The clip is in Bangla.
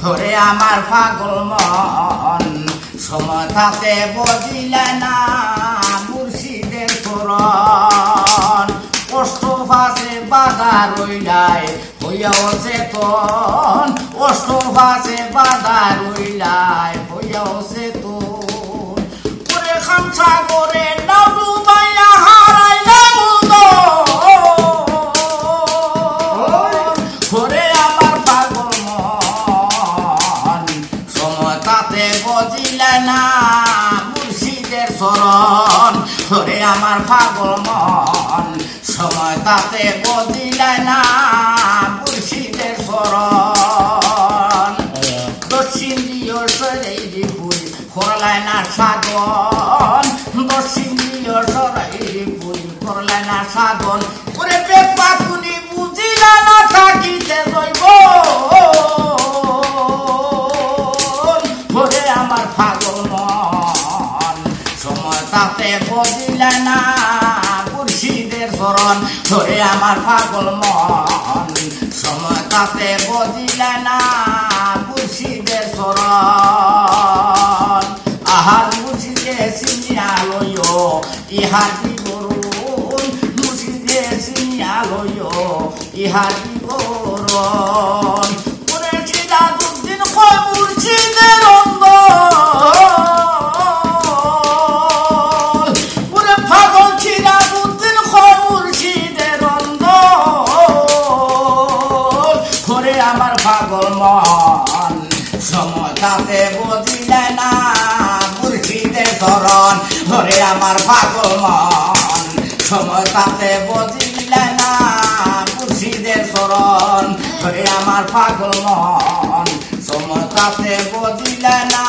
ধরে আমার পাগল মন সময় তাতে বজিলে না মুর্শিদের চরণ কষ্ট ফাঁসে বাধা রইলায় হইয়াও চেতন কষ্ট ফাঁসে বাধা রইলায় হইয়াও চেতন করে খামসা করে নাডু বাইয়া হারাইলাম ধরে আমার পাগল মন সময় তাতে বজিলে না মুর্শিদের চরণ ধরে আমার পাগল মন সময় তাতে বজিলে না মুর্শিদের চরণ দক্ষিণ দিও সরাই পুরি করলাই না সাধন দক্ষিণ দিও সরাই পুরি করলাই না সাধন করে পেপা তুমি বুঝিলা না থাকিতে রইব ধরে আমার পাগল মন সময় তাতে বজিলে না মুর্শিদের চরণ ধরে আমার পাগল মন সময় তাতে বজিলে না মুর্শিদের চরণ আহার মুর্শিদে চিনিয়া লইও ইহার বিবরণ মুর্শিদে চিনিয়া লইও ইহার বিবরণ করে চিরা দুদিন কয় মুর্শিদের অন্ধ করে পাগল চিরা দুদিন কয় মুর্শিদের অন্ধ ধরে আমার পাগল মন সময় তাতে বজিলে না মুর্শিদের চরণ ধরে আমার পাগল মন সময় তাতে বজিলে না মুর্শিদের চরণ ধরে আমার পাগল মন সময় তাতে বজিলে না